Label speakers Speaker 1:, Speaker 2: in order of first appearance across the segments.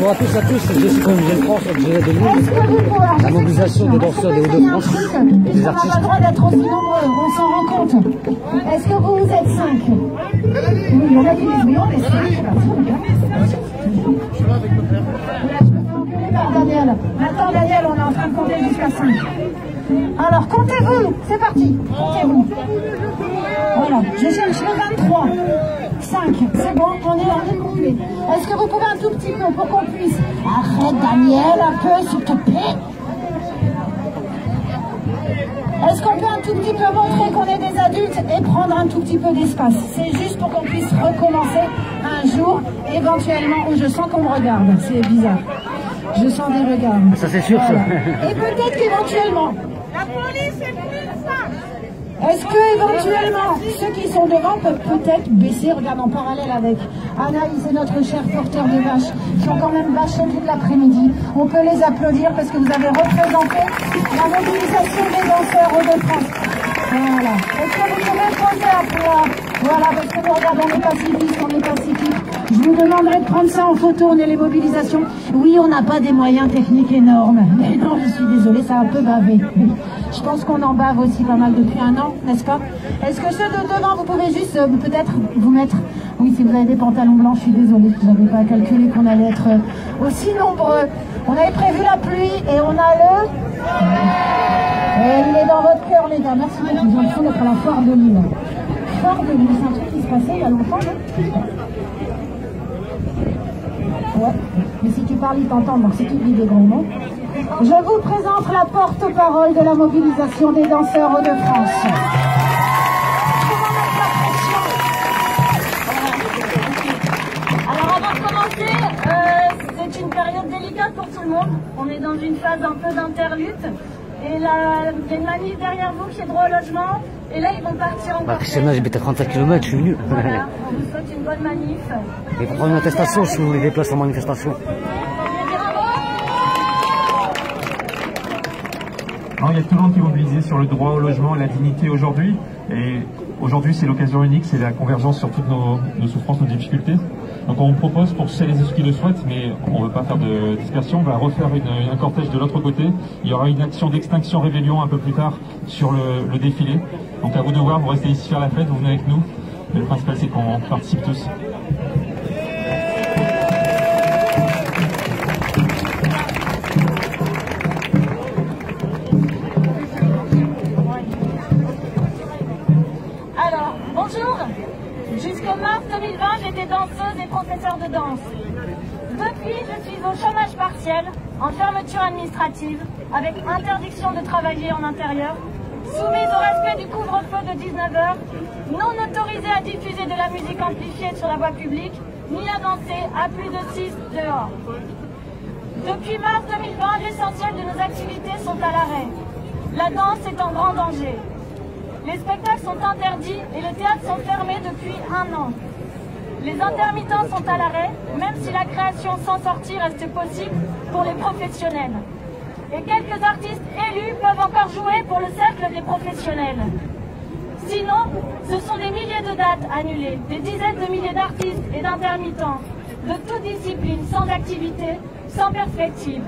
Speaker 1: Bonjour à tous, je suis comme Jeune France, objet de l'île, la mobilisation des danseurs des Hauts-de-France et des artistes.
Speaker 2: On n'a pas le droit d'être aussi nombreux, on s'en rend compte. Est-ce que vous êtes 5? Oui, il y en a qui disent oui, on est 5. Je me fais engueuler par Daniel. Attends Daniel, on est en train de compter jusqu'à 5. Alors comptez-vous, c'est parti, comptez-vous. Voilà, je cherche le 23. 5, c'est bon, on est complet. Est-ce que vous pouvez un tout petit peu pour qu'on puisse... Arrête Daniel, un peu s'il te plaît. Est-ce qu'on peut un tout petit peu montrer qu'on est des adultes et prendre un tout petit peu d'espace? C'est juste pour qu'on puisse recommencer un jour, éventuellement, où je sens qu'on me regarde. C'est bizarre. Je sens des regards.
Speaker 1: Ça c'est sûr,
Speaker 2: voilà.
Speaker 1: ça.
Speaker 2: Et peut-être qu'éventuellement...
Speaker 3: La police est plus ça.
Speaker 2: Est-ce que éventuellement ceux qui sont devant peuvent peut-être baisser, regarde en parallèle avec Anaïs et notre cher porteur de vaches qui ont quand même bâché toute l'après-midi. On peut les applaudir parce que vous avez représenté la mobilisation des danseurs Hauts-de-France. Voilà. Est-ce que vous pouvez poser à plat? Voilà, parce que nous regardons, on est pacifistes, on est pacifiques. Je vous demanderai de prendre ça en photo, on est les mobilisations. Oui, on n'a pas des moyens techniques énormes. Mais non, je suis désolée, ça a un peu bavé. Je pense qu'on en bave aussi pas mal depuis un an, n'est-ce pas? Est-ce que ceux de devant, vous pouvez juste peut-être vous mettre... Oui, si vous avez des pantalons blancs, je suis désolée, je n'avais pas calculé qu'on allait être aussi nombreux. On avait prévu la pluie et on a le... Et il est dans votre cœur, les gars. Merci beaucoup. J'ai l'impression d'être à la foire de Lille. Foire de Lille, c'est un truc qui se passait il y a longtemps, non? Ouais, mais si tu parles, ils t'entendent, donc c'est qui dit des gros mots. Je vous présente la porte-parole de la mobilisation des danseurs Hauts-de-France.
Speaker 3: Alors avant de commencer, c'est une période délicate pour tout le monde. On est dans une phase un peu d'interlude. Et là, il y a une manif derrière vous qui est droit au logement. Et là, ils vont partir en
Speaker 1: Christiana, j'habite à 35 km, je suis venu.
Speaker 3: Voilà, on vous souhaite une bonne manif.
Speaker 1: Il faut prendre une attestation si vous voulez déplacer en manifestation.
Speaker 4: Alors, il y a tout le monde qui est mobilisé sur le droit au logement et la dignité aujourd'hui. Et aujourd'hui, c'est l'occasion unique, c'est la convergence sur toutes nos souffrances, nos difficultés. Donc on propose pour celles et ceux qui le souhaitent, mais on ne veut pas faire de dispersion, on va refaire un cortège de l'autre côté. Il y aura une action d'extinction rébellion un peu plus tard sur le défilé. Donc à vous de voir, vous restez ici faire la fête, vous venez avec nous. Mais le principal, c'est qu'on participe tous.
Speaker 3: Alors, bonjour. Jusqu'au mars 2020, j'étais danseuse et professeure de danse. Depuis, je suis au chômage partiel, en fermeture administrative, avec interdiction de travailler en intérieur, soumise au respect du couvre-feu de 19h, non autorisée à diffuser de la musique amplifiée sur la voie publique, ni à danser à plus de 6 dehors. Depuis mars 2020, l'essentiel de nos activités sont à l'arrêt. La danse est en grand danger. Les spectacles sont interdits et les théâtres sont fermés depuis 1 an. Les intermittents sont à l'arrêt, même si la création sans sortie reste possible pour les professionnels. Et quelques artistes élus peuvent encore jouer pour le cercle des professionnels. Sinon, ce sont des milliers de dates annulées, des dizaines de milliers d'artistes et d'intermittents, de toutes disciplines, sans activité, sans perspective.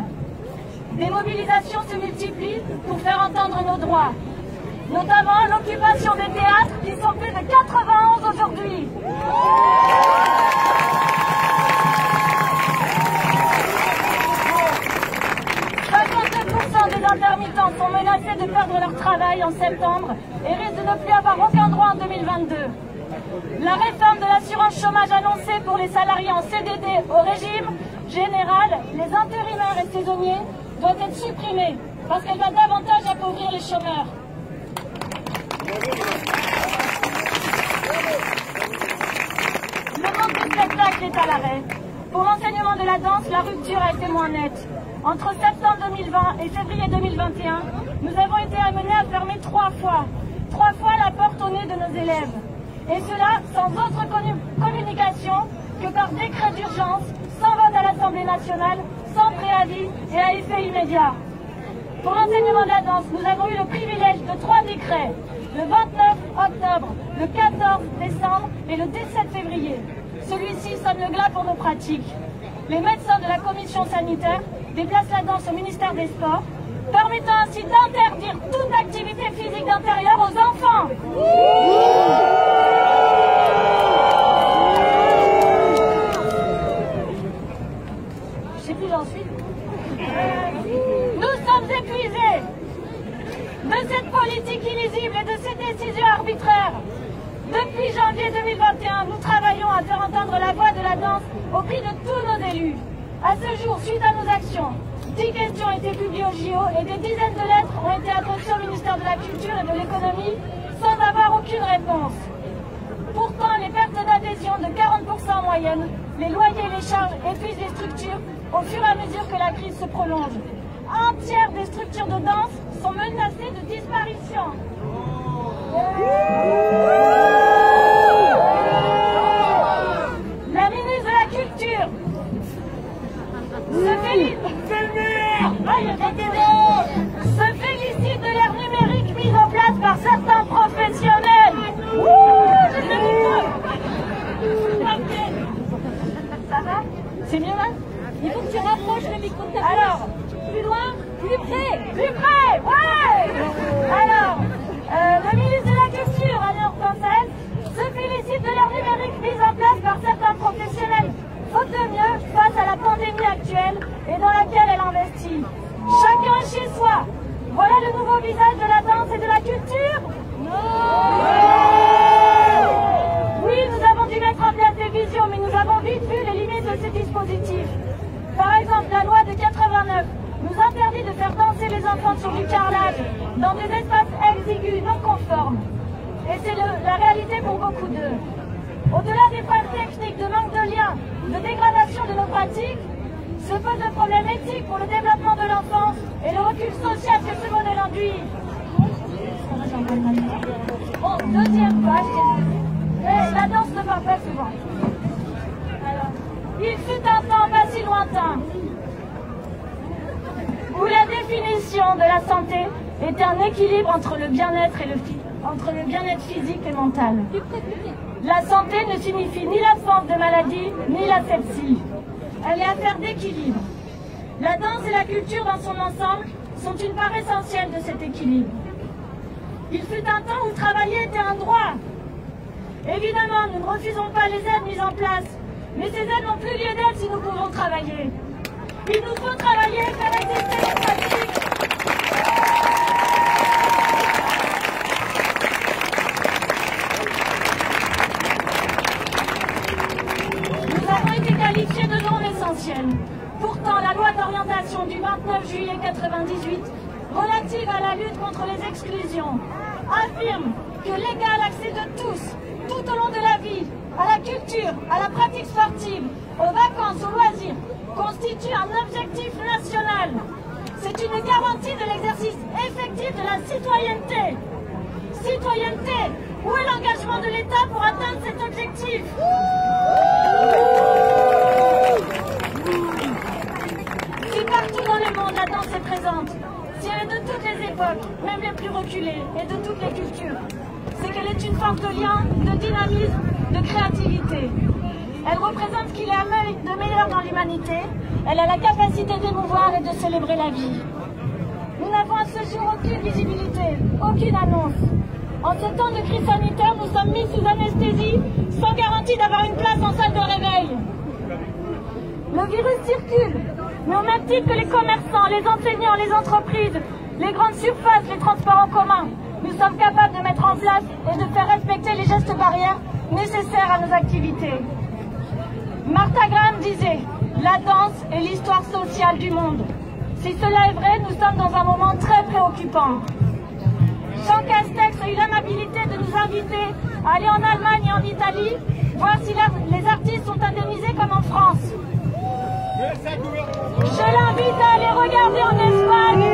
Speaker 3: Des mobilisations se multiplient pour faire entendre nos droits, notamment l'occupation des théâtres qui sont plus de 91 aujourd'hui. 52% des intermittents sont menacés de perdre leur travail en septembre et risquent de ne plus avoir aucun droit en 2022. La réforme de l'assurance chômage annoncée pour les salariés en CDD au régime général, les intérimaires et saisonniers, doit être supprimée parce qu'elle va davantage appauvrir les chômeurs. Le monde du spectacle est à l'arrêt. Pour l'enseignement de la danse, la rupture a été moins nette. Entre septembre 2020 et février 2021, nous avons été amenés à fermer 3 fois. 3 fois la porte au nez de nos élèves. Et cela sans autre communication que par décret d'urgence, sans vote à l'Assemblée nationale, sans préavis et à effet immédiat. Pour l'enseignement de la danse, nous avons eu le privilège de 3 décrets. Le 29 octobre, le 14 décembre et le 17 février. Celui-ci sonne le glas pour nos pratiques. les médecins de la commission sanitaire déplacent la danse au ministère des Sports, permettant ainsi d'interdire toute activité physique d'intérieur aux enfants. Je sais plus j'en suis. Nous sommes épuisés de cette politique illisible et de ces décisions arbitraires. Depuis janvier 2021, nous travaillons à faire entendre la voix de la danse au prix de tous nos élus. À ce jour, suite à nos actions, 10 questions ont été publiées au JO et des dizaines de lettres ont été adressées au ministère de la Culture et de l'Économie sans avoir aucune réponse. Pourtant, les pertes d'adhésion de 40% en moyenne, les loyers et les charges épuisent les structures au fur et à mesure que la crise se prolonge. Un tiers des structures de danse sont menacées de disparition. La ministre de la Culture se félicite de l'ère numérique mise en place par certains professionnels. Ça va? C'est mieux là? Il faut que tu rapproches le micro de ta bouche. Alors, plus loin? Plus près? Plus près? Ouais! Alors, le ministre de la Culture, Alain Hortense, se félicite de l'ère numérique mise en place par certains professionnels. Faute de mieux, face à la pandémie actuelle et dans laquelle elle investit. Chacun chez soi. Voilà le nouveau visage de la danse et de la culture? Non! Oui, nous avons dû mettre en place des visions, mais nous avons vite vu les limites de ces dispositifs. Par exemple, la loi de 89 nous interdit de faire danser les enfants sur du carrelage dans des espaces exigus non conformes. Et c'est la réalité pour beaucoup d'eux. Au-delà des freins techniques, de manque de lien, de dégradation de nos pratiques, se pose le problème éthique pour le développement de l'enfance et le recul social que ce modèle induit. Bon, deuxième page, la danse ne parle pas souvent. Alors, il fut un temps pas si lointain où la définition de la santé était un équilibre entre le bien-être et physique et mental. La santé ne signifie ni l'absence de maladie, ni l'asepsie. Elle est affaire d'équilibre. La danse et la culture dans son ensemble sont une part essentielle de cet équilibre. Il fut un temps où travailler était un droit. Évidemment, nous ne refusons pas les aides mises en place, mais ces aides n'ont plus lieu d'être si nous pouvons travailler. Il nous faut travailler et faire exister les pratiques. De normes essentielles. Pourtant, la loi d'orientation du 29 juillet 1998, relative à la lutte contre les exclusions, affirme que l'égal accès de tous, tout au long de la vie, à la culture, à la pratique sportive, aux vacances, aux loisirs, constitue un objectif national. C'est une garantie de l'exercice effectif de la citoyenneté. Citoyenneté, où est l'engagement de l'État pour atteindre cet objectif? Si partout dans le monde la danse est présente, si elle est de toutes les époques, même les plus reculées, et de toutes les cultures, c'est qu'elle est une force de lien, de dynamisme, de créativité. Elle représente ce qu'il y a de meilleur dans l'humanité. Elle a la capacité d'émouvoir et de célébrer la vie. Nous n'avons à ce jour aucune visibilité, aucune annonce. En ce temps de crise sanitaire, nous sommes mis sous anesthésie, sans garantie d'avoir une place en salle de réveil. Le virus circule, mais au même titre que les commerçants, les enseignants, les entreprises, les grandes surfaces, les transports en commun, nous sommes capables de mettre en place et de faire respecter les gestes barrières nécessaires à nos activités. Martha Graham disait « La danse est l'histoire sociale du monde ». Si cela est vrai, nous sommes dans un moment très préoccupant. Jean Castex a eu l'amabilité de nous inviter à aller en Allemagne et en Italie, voir si les artistes sont indemnisés comme en France. Je l'invite à aller regarder en Espagne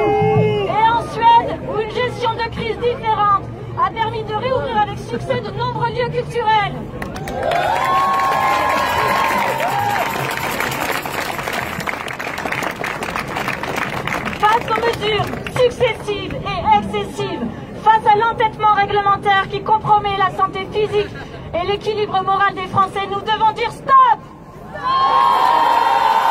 Speaker 3: et en Suède, où une gestion de crise différente a permis de réouvrir avec succès de nombreux lieux culturels. Face aux mesures successives et excessives, face à l'entêtement réglementaire qui compromet la santé physique et l'équilibre moral des Français, nous devons dire stop! Stop!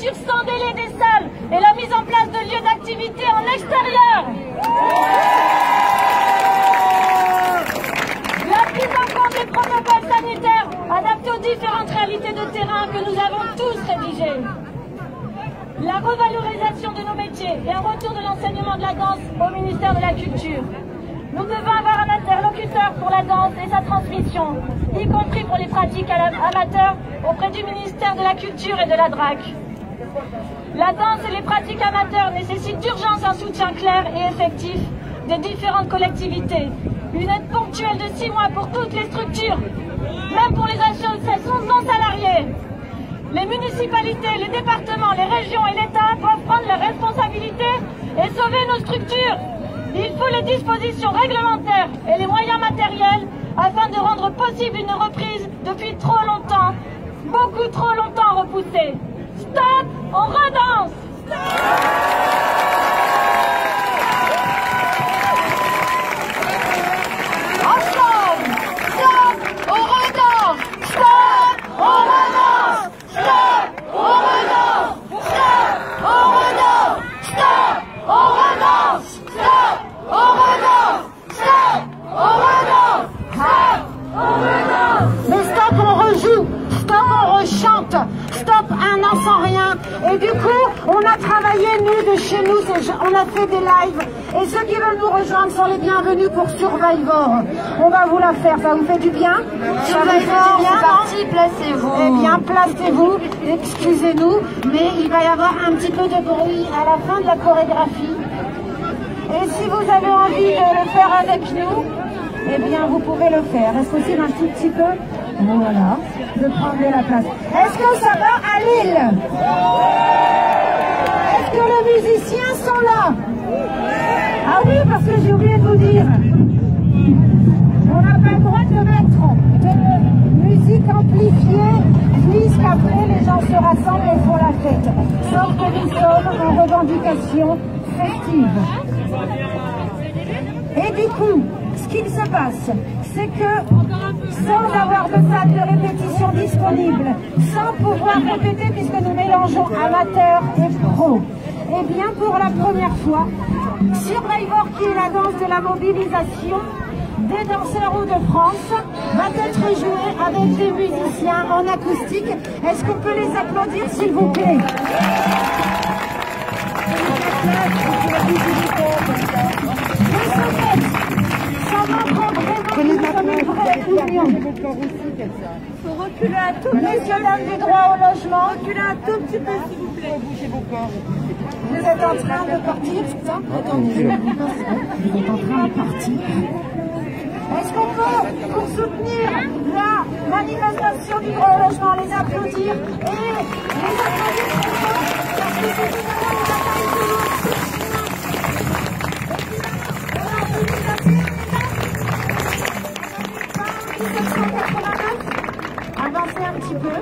Speaker 3: fermeture sans délai des salles et la mise en place de lieux d'activité en extérieur. La prise en compte des protocoles sanitaires adaptés aux différentes réalités de terrain que nous avons tous rédigées. La revalorisation de nos métiers et un retour de l'enseignement de la danse au ministère de la Culture. Nous devons avoir un interlocuteur pour la danse et sa transmission, y compris pour les pratiques amateurs auprès du ministère de la Culture et de la DRAC. La danse et les pratiques amateurs nécessitent d'urgence un soutien clair et effectif des différentes collectivités. Une aide ponctuelle de 6 mois pour toutes les structures, même pour les associations non salariées. Les municipalités, les départements, les régions et l'État doivent prendre leurs responsabilités et sauver nos structures. Il faut les dispositions réglementaires et les moyens matériels afin de rendre possible une reprise depuis trop longtemps, beaucoup trop longtemps repoussée. Stop, on redanse! Ensemble! Stop, on redanse! Stop, on redanse! Stop, on redanse! Stop, on redanse! Stop, on redanse! Stop, on redanse! Stop, on redanse! Stop, on redanse!
Speaker 2: Mais stop, on rejoue! Stop, on rechante! Stop, un an sans rien! Et du coup, on a travaillé, nous, de chez nous, on a fait des lives. Et ceux qui veulent nous rejoindre sont les bienvenus pour Survivor. On va vous la faire, ça vous fait du bien? Survivor, c'est parti, placez-vous. Eh bien, placez-vous, excusez-nous, mais il va y avoir un petit peu de bruit à la fin de la chorégraphie. Et si vous avez envie de le faire avec nous, eh bien, vous pouvez le faire. Est-ce possible un tout petit peu? Voilà, de prendre de la place. Est-ce que ça va à Lille? Est-ce que les musiciens sont là? Ah oui, parce que j'ai oublié de vous dire. On n'a pas le droit de mettre de musique amplifiée, puisqu'après les gens se rassemblent et font la fête. Sauf que nous sommes en revendication festive. Et du coup, ce qu'il se passe, c'est que sans avoir de salle de répétition disponible, sans pouvoir répéter puisque nous mélangeons amateurs et pro, et bien pour la première fois, Survivor, qui est la danse de la mobilisation des danseurs Hauts-de-France, va être joué avec des musiciens en acoustique. Est-ce qu'on peut les applaudir, s'il vous plaît?
Speaker 3: Il faut reculer un tout petit peu.
Speaker 2: Messieurs, dames du droit au logement,
Speaker 3: Reculer un tout petit peu, s'il vous plaît.
Speaker 2: vous êtes en train de partir, c'est ça? Attendez, vous êtes en train de partir. Est-ce qu'on peut, pour soutenir la manifestation du droit au logement, les applaudir et les applaudir très fort, parce que c'est évidemment une bataille pour nous. Avancez un petit peu.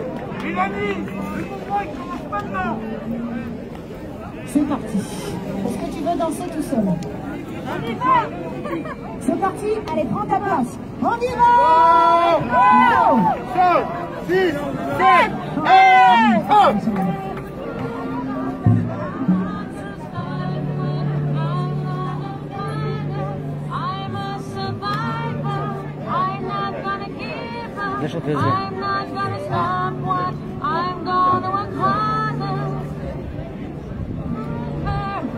Speaker 2: C'est parti. Est-ce que tu veux danser tout seul? On y va. C'est parti. Allez, prends ta place. On y va. 5, 6, 7, 8, 1.
Speaker 1: La chanteuse.
Speaker 3: I'm not gonna stop what I'm gonna work harder.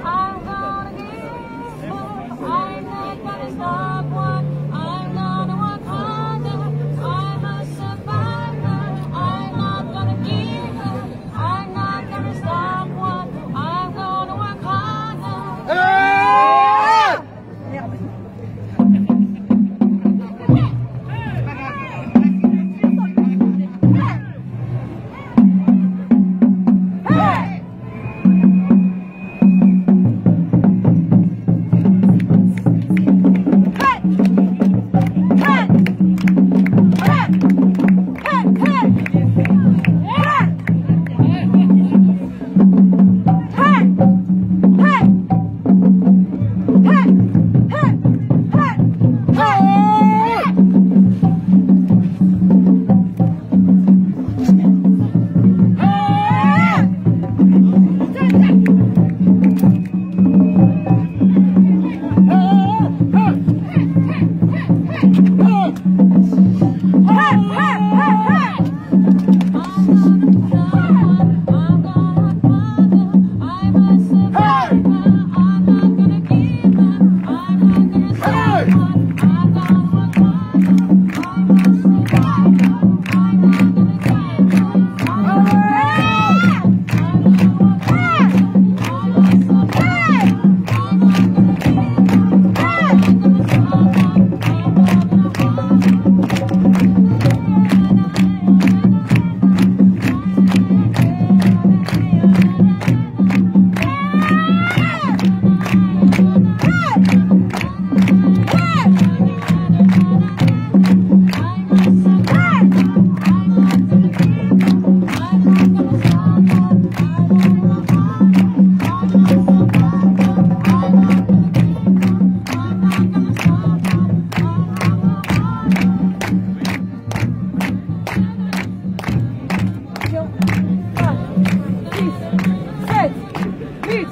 Speaker 3: I'm gonna give up. I'm not gonna stop what I'm gonna work harder. I'm a survivor. I'm not gonna give up. I'm not gonna stop what I'm gonna work harder.
Speaker 5: 7, 8.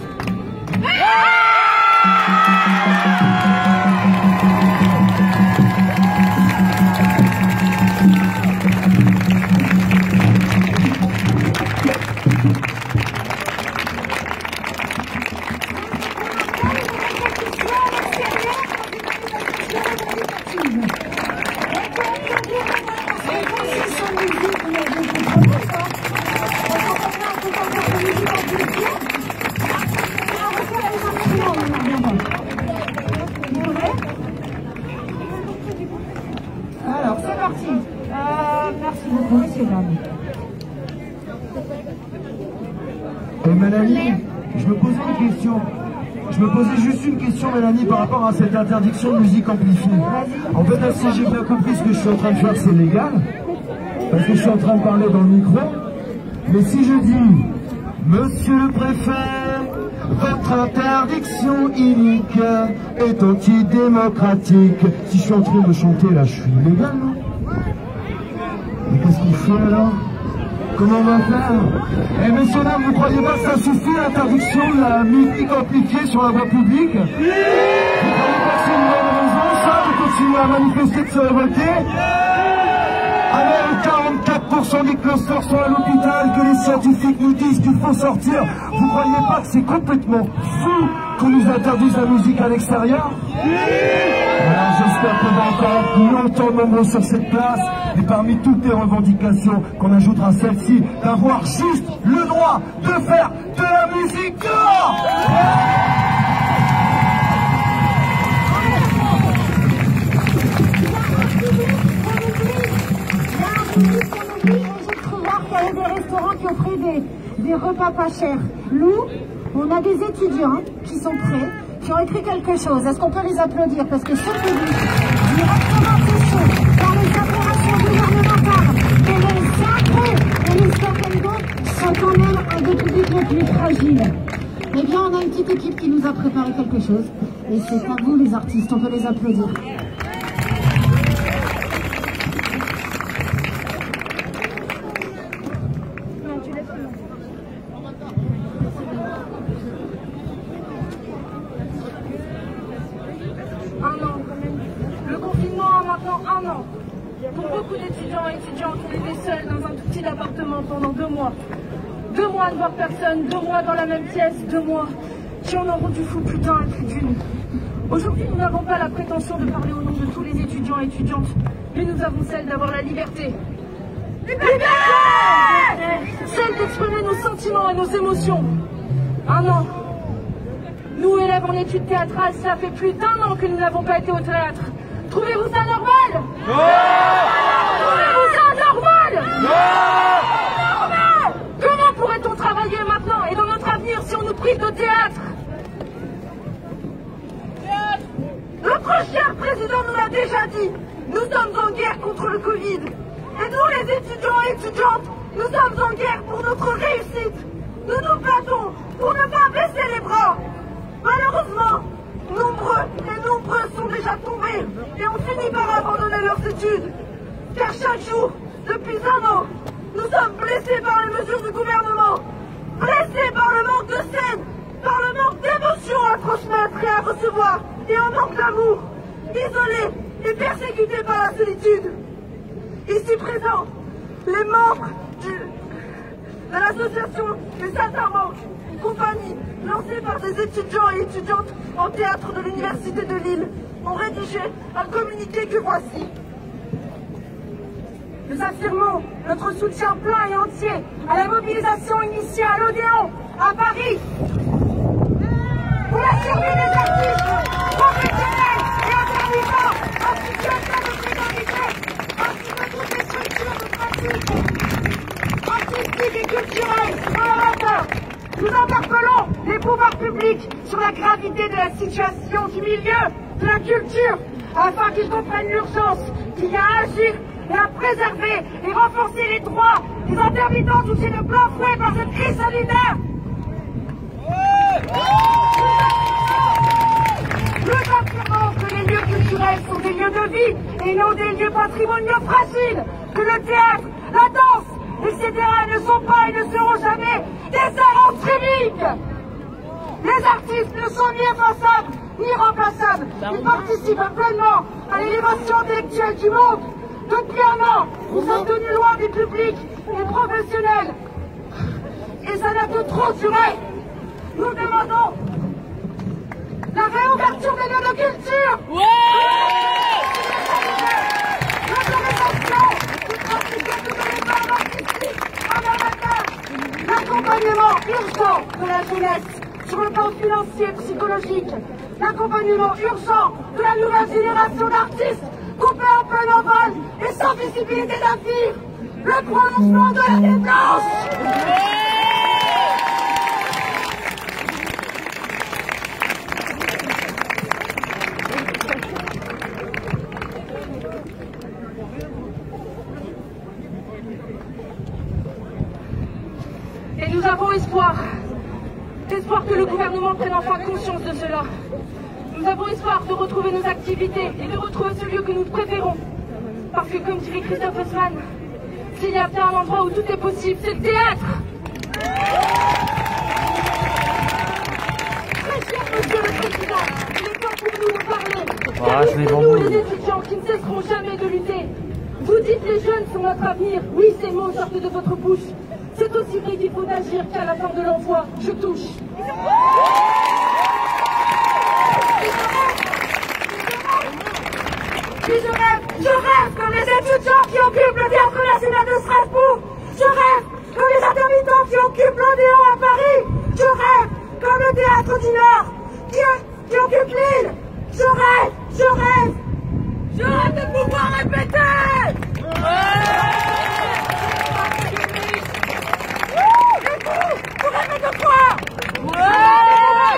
Speaker 2: Alors, c'est parti. Merci beaucoup, messieurs, dames.
Speaker 6: Mélanie, je me posais une question. Je me posais juste une question, Mélanie, par rapport à cette interdiction de musique amplifiée. En fait, si j'ai bien compris, ce que je suis en train de faire, c'est légal, parce que je suis en train de parler dans le micro. Mais si je dis, Monsieur le préfet, votre interdiction inique est antidémocratique. Si je suis en train de chanter là, je suis illégal, non? Mais qu'est-ce qu'on fait alors? Comment on va faire? Eh messieurs, dames, vous croyez pas que ça suffit l'interdiction de la musique amplifiée sur la voie publique? Vous croyez pas que c'est une bonne raison, ça, de continuer à manifester, de se révolter? Alors 44% des clusters sont à l'hôpital, que les scientifiques nous disent qu'il faut sortir. Vous croyez pas que c'est complètement fou qu'on nous interdise la musique à l'extérieur? Alors j'espère qu'on va encore être longtemps nombreux sur cette place, et parmi toutes les revendications qu'on ajoutera celle-ci, d'avoir juste le droit de faire de la musique dehors.
Speaker 2: Des restaurants qui offraient des repas pas chers. Nous, on a des étudiants qui sont prêts, qui ont écrit quelque chose. Est-ce qu'on peut les applaudir? Parce que ce public, directement touché par les opérations gouvernementales et les impôts et les scandales sont quand même un des publics les plus fragiles. Eh bien, on a une petite équipe qui nous a préparé quelque chose. Et c'est à vous les artistes, on peut les applaudir.
Speaker 5: Un an. Pour beaucoup d'étudiants et étudiantes, on était seuls dans un tout petit appartement pendant 2 mois. 2 mois de voir personne, 2 mois dans la même pièce, 2 mois qui en ont rendu fou putain et plus d'une. Aujourd'hui, nous n'avons pas la prétention de parler au nom de tous les étudiants et étudiantes, mais nous avons celle d'avoir la liberté. Liberté! Celle d'exprimer nos sentiments et nos émotions. Un an. Nous, élèves en études théâtrales, ça fait plus d'1 an que nous n'avons pas été au théâtre. Trouvez-vous ça normal? Non! Trouvez-vous ça normal? Non! Normal! Comment pourrait-on travailler maintenant et dans notre avenir si on nous prive de théâtre? Notre cher président nous l'a déjà dit, nous sommes en guerre contre le Covid. Et nous, les étudiants et étudiantes, nous sommes en guerre pour notre réussite. Nous nous battons pour ne pas baisser les bras. Malheureusement, nombreux et nombreux sont déjà tombés et ont fini par abandonner leurs études. Car chaque jour, depuis 1 an, nous sommes blessés par les mesures du gouvernement, blessés par le manque de scène, par le manque d'émotions à transmettre et à recevoir, et en manque d'amour, isolés et persécutés par la solitude. Ici présents, les membres de l'association des Saltimbanques, compagnie lancée par des étudiants et étudiantes en théâtre de l'Université de Lille, ont rédigé un communiqué que voici. Nous affirmons notre soutien plein et entier à la mobilisation initiée à l'Odéon, à Paris, pour la survie des artistes professionnels et intermittents en situation de précarité, ainsi que toutes les structures de pratique artistiques et culturelles en Europe. Nous interpellons les pouvoirs publics sur la gravité de la situation du milieu, de la culture, afin qu'ils comprennent l'urgence qu'il y a à agir et à préserver et renforcer les droits des intermittents touchés de plein fouet par cette crise sanitaire. Nous affirmons que les lieux culturels sont des lieux de vie et non des lieux patrimoniaux fragiles, que le théâtre, la danse, etc. ne sont pas et ne seront jamais des sont ni effaçables, ni remplaçables. Ils participent pleinement à l'élévation intellectuelle du monde. Depuis un an, nous sommes tenus loin des publics, des professionnels. Et ça n'a que trop duré. Nous demandons la réouverture des lieux de culture. L'autorisation du trafic de l'événement artistique en amateur. L'accompagnement urgent de la jeunesse sur le plan financier et psychologique. L'accompagnement urgent de la nouvelle génération d'artistes coupés en plein envol et sans visibilité d'avenir. Le prolongement de la dépense. Et nous avons espoir que le gouvernement prenne enfin conscience de cela. Nous avons espoir de retrouver nos activités et de retrouver ce lieu que nous préférons. Parce que comme dirait Christophe Haussmann, s'il y a bien un endroit où tout est possible, c'est le théâtre. Très cher Monsieur le Président, il est temps pour nous de parler. Nous les étudiants qui ne cesseront jamais de lutter. Vous dites les jeunes sont notre avenir. Oui, ces mots sortent de votre bouche. C'est aussi vrai qu'il faut agir qu'à la fin de l'envoi, je touche. Je rêve comme les étudiants qui occupent le théâtre national de Strasbourg. Je rêve comme les intermittents qui occupent l'Odéon à Paris. Je rêve comme le théâtre du Nord qui occupe l'île. Je rêve. Je rêve de pouvoir répéter. Vous rêvez de quoi?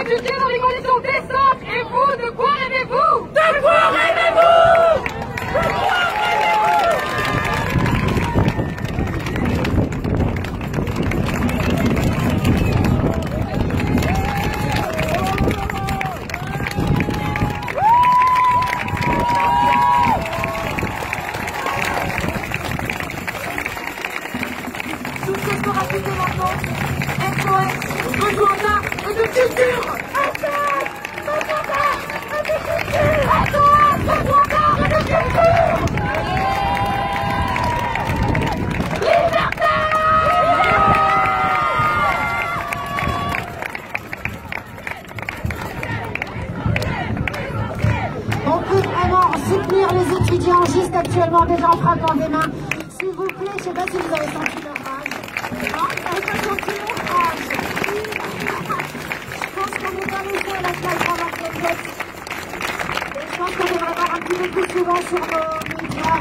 Speaker 5: Étudier dans les conditions décentes. Et vous, de quoi rêvez-vous? De quoi rêvez-vous? Tout ce que sera cité maintenant est poète, besoin d'art et de culture.
Speaker 2: On peut vraiment soutenir les étudiants juste actuellement déjà en frappant des mains. S'il vous plaît, je ne sais pas si vous avez senti leur rage. Non, vous n'avez pas senti leur rage. Je pense qu'on n'est pas les seuls à se la prendre en tête. Et je pense qu'on devrait avoir un petit peu plus souvent sur nos médias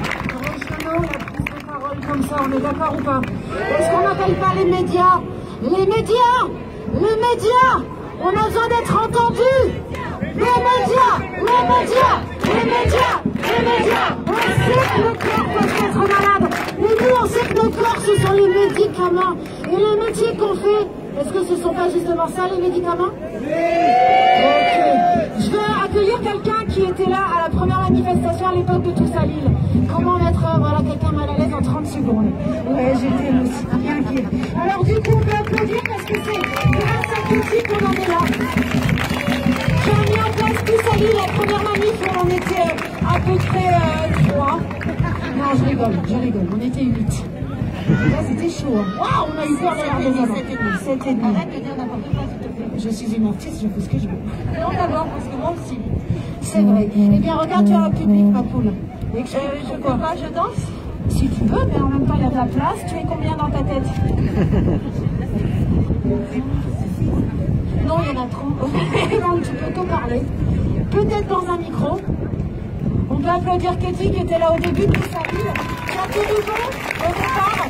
Speaker 2: régionaux, la prise de parole comme ça, on est d'accord ou pas? Est-ce qu'on n'appelle pas les médias? Les médias! Les médias! On a besoin d'être entendus! Les médias! Les médias! Les médias! Les médias! On sait que nos corps peuvent être malades. Mais nous, on sait que nos corps, ce sont les médicaments. Et les métiers qu'on fait, est-ce que ce ne sont pas justement ça, les médicaments? Ok. Je vais accueillir quelqu'un qui était là à la première manifestation à l'époque de Tous à Lille. Comment mettre voilà, quelqu'un mal à l'aise en 30 secondes? Ouais, j'étais aussi bien inquiet. Alors du coup, on peut applaudir parce que c'est grâce à Petit qu'on en est là. J'ai mis en place Tous à Lille, la première manif où on était à peu près 3. Non, je rigole, on était 8. Là, c'était chaud. Hein. Waouh, on a eu peur d'avoir des avant. 7,5. Arrête de dire n'importe quoi, s'il te plaît. Je suis une artiste, je fais ce que je veux.
Speaker 5: Non, d'abord, parce que moi aussi.
Speaker 2: C'est vrai. Eh bien, regarde, tu as un public, ma poule.
Speaker 5: Je peux pas, je danse?
Speaker 2: Si tu veux, mais en même temps, il y a de la place. Tu es combien dans ta tête? Non, il y en a trop. Donc, tu peux tout parler. Peut-être dans un micro. On peut applaudir Katie qui était là au début de Tous à Lille. Il y a tout nouveau au départ.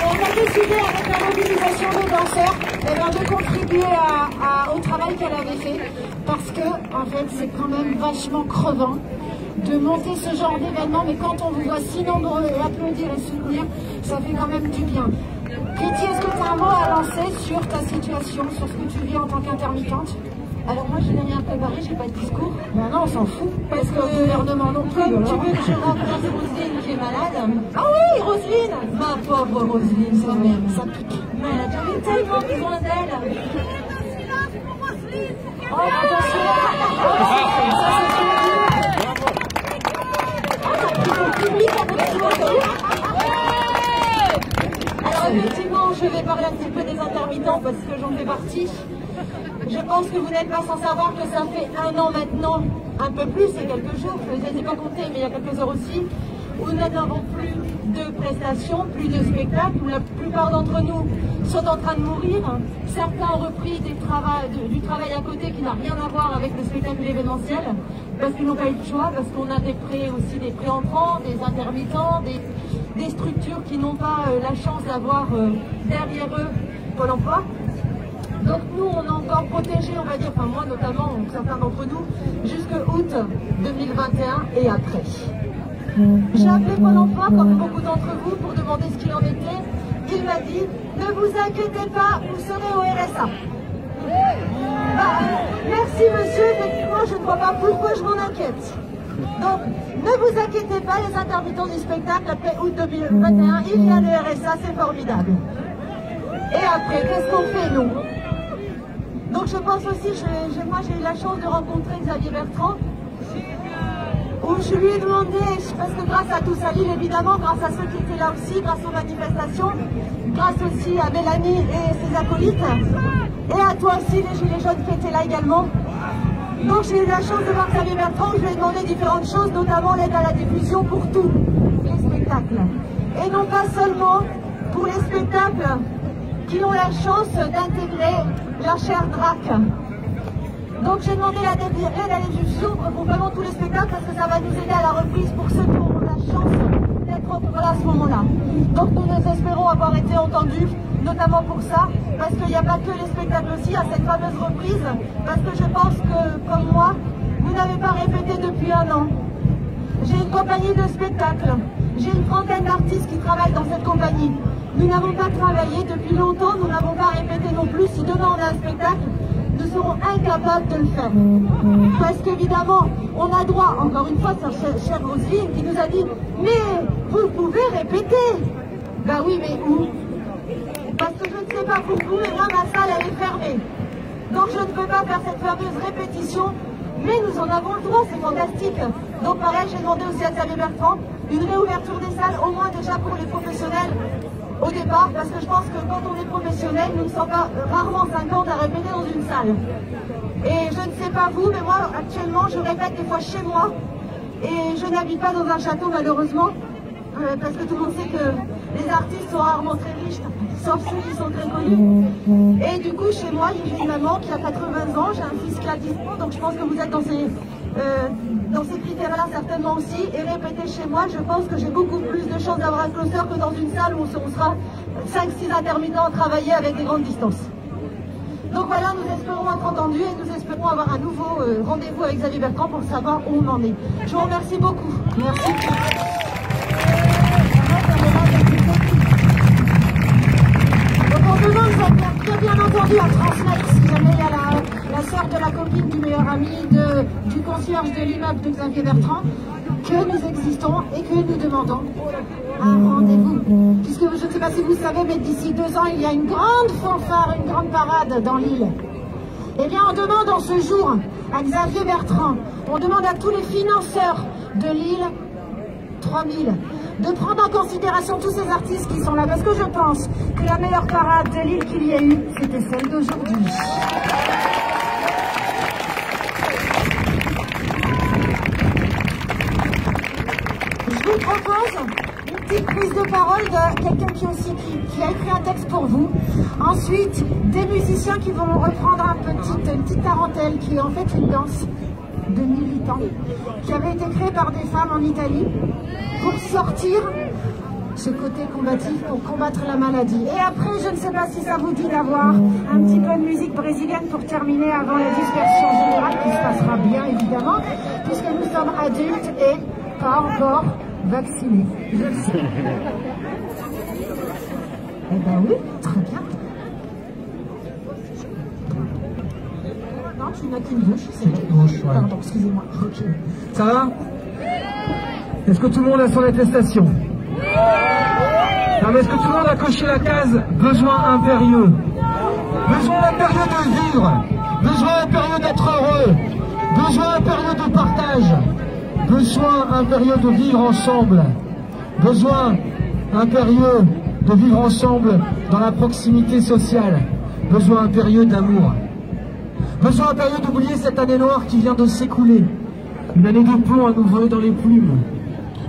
Speaker 2: On a décidé avec la mobilisation des danseurs de contribuer au travail qu'elle avait fait. Parce que, en fait, c'est quand même vachement crevant de monter ce genre d'événement. Mais quand on vous voit si nombreux et applaudir et soutenir, ça fait quand même du bien. Katie, est-ce que tu as un mot à lancer sur ta situation, sur ce que tu vis en tant qu'intermittente?
Speaker 5: Alors moi je n'ai rien préparé, j'ai pas de discours.
Speaker 2: Ben non, on s'en fout. Parce que le gouvernement non plus.
Speaker 5: Comme tu veux que je remplace Roselyne qui est malade.
Speaker 2: Ah oui, Roselyne.
Speaker 5: Ma pauvre Roselyne, c'est même.
Speaker 2: Ça pique.
Speaker 5: Mais elle a tellement besoin d'elle. Alors effectivement, je vais parler un petit peu des intermittents parce que j'en fais partie. Je pense que vous n'êtes pas sans savoir que ça fait 1 an maintenant, un peu plus, il y a quelques jours, je ne les ai pas comptés, mais il y a quelques heures aussi, où nous n'avons plus de prestations, plus de spectacles, où la plupart d'entre nous sont en train de mourir. Certains ont repris du travail à côté qui n'a rien à voir avec le spectacle événementiel, parce qu'ils n'ont pas eu le choix, parce qu'on a des prêts aussi, des pré-entrants, des intermittents, des structures qui n'ont pas la chance d'avoir derrière eux Pôle emploi. Donc nous, on a encore protégé, on va dire, enfin moi notamment, certains d'entre nous, jusqu'à août 2021 et après. J'ai appelé Pôle emploi, comme beaucoup d'entre vous, pour demander ce qu'il en était. Il m'a dit, ne vous inquiétez pas, vous serez au RSA. Merci monsieur, effectivement, je ne vois pas pourquoi je m'en inquiète. Donc, ne vous inquiétez pas, les intermittents du spectacle, après août 2021, il y a le RSA, c'est formidable. Et après, qu'est-ce qu'on fait, nous? Donc je pense aussi, moi j'ai eu la chance de rencontrer Xavier Bertrand, où je lui ai demandé, parce que grâce à tous à Lille évidemment, grâce à ceux qui étaient là aussi, grâce aux manifestations, grâce aussi à Mélanie et ses acolytes, et à toi aussi les Gilets jaunes qui étaient là également. Donc j'ai eu la chance de voir Xavier Bertrand, je lui ai demandé différentes choses, notamment l'aide à la diffusion pour tous les spectacles. Et non pas seulement pour les spectacles qui ont la chance d'intégrer la chaire DRAC. Donc j'ai demandé l'aide à la diffusion pour vraiment tous les spectacles parce que ça va nous aider à la reprise pour ceux qui auront la chance d'être là à ce moment-là. Donc nous espérons avoir été entendus, notamment pour ça, parce qu'il n'y a pas que les spectacles aussi, à cette fameuse reprise, parce que je pense que, comme moi, vous n'avez pas répété depuis 1 an. J'ai une compagnie de spectacles, j'ai une trentaine d'artistes qui travaillent dans cette compagnie. Nous n'avons pas travaillé depuis longtemps, nous n'avons pas répété non plus. Si demain on a un spectacle, nous serons incapables de le faire. Parce qu'évidemment, on a droit, encore une fois, chère Roselyne, qui nous a dit « Mais vous pouvez répéter !» Ben oui, mais où? Parce que je ne sais pas pour vous, mais moi, ma salle, elle est fermée. Donc je ne peux pas faire cette fameuse répétition, mais nous en avons le droit, c'est fantastique. Donc pareil, j'ai demandé aussi à Xavier Bertrand une réouverture des salles, au moins déjà pour les professionnels, au départ, parce que je pense que quand on est professionnel, nous ne sommes pas rarement 50 à répéter dans une salle. Et je ne sais pas vous, mais moi actuellement je répète des fois chez moi et je n'habite pas dans un château malheureusement, parce que tout le monde sait que les artistes sont rarement très riches, sauf ceux qui sont très connus. Et du coup chez moi j'ai une maman qui a 80 ans, j'ai un fils qui a 10 ans, donc je pense que vous êtes dans ces critères-là certainement aussi, et répéter chez moi, je pense que j'ai beaucoup plus de chances d'avoir un closer que dans une salle où on sera 5-6 intermittents à travailler avec des grandes distances. Donc voilà, nous espérons être entendus et nous espérons avoir un nouveau rendez-vous avec Xavier Bertrand pour savoir où on en est. Je vous remercie beaucoup. Merci. Donc on demande bien entendu à transmettre, si jamais il y a la sœur de la copine du meilleur ami du concierge de l'immeuble de Xavier Bertrand, que nous existons et que nous demandons un rendez-vous. Puisque je ne sais pas si vous savez, mais d'ici 2 ans, il y a une grande fanfare, une grande parade dans l'île. Eh bien, on demande en ce jour à Xavier Bertrand, on demande à tous les financeurs de l'île, 3000, de prendre en considération tous ces artistes qui sont là, parce que je pense que la meilleure parade de l'île qu'il y a eu, c'était celle d'aujourd'hui. Je vous propose une petite prise de parole de quelqu'un qui a écrit un texte pour vous. Ensuite, des musiciens qui vont reprendre une petite tarentelle qui est en fait une danse de militants qui avait été créée par des femmes en Italie pour sortir ce côté combatif, pour combattre la maladie. Et après, je ne sais pas si ça vous dit d'avoir un petit peu de musique brésilienne pour terminer avant la dispersion générale qui se passera bien évidemment, puisque nous sommes adultes et pas encore vaccinés. Je le sais. Eh ben oui, très bien. Non, tu n'as qu'une bouche. C'est une bouche, ouais. Pardon, excusez-moi. Ok.
Speaker 6: Ça va? Est-ce que tout le monde a son attestation? Non, mais est-ce que tout le monde a coché la case besoin impérieux? Besoin impérieux de vivre. besoin impérieux d'être heureux, besoin impérieux de partage, besoin impérieux de vivre ensemble, besoin impérieux de vivre ensemble dans la proximité sociale, besoin impérieux d'amour, besoin impérieux d'oublier cette année noire qui vient de s'écouler, une année de plomb à nous voler dans les plumes,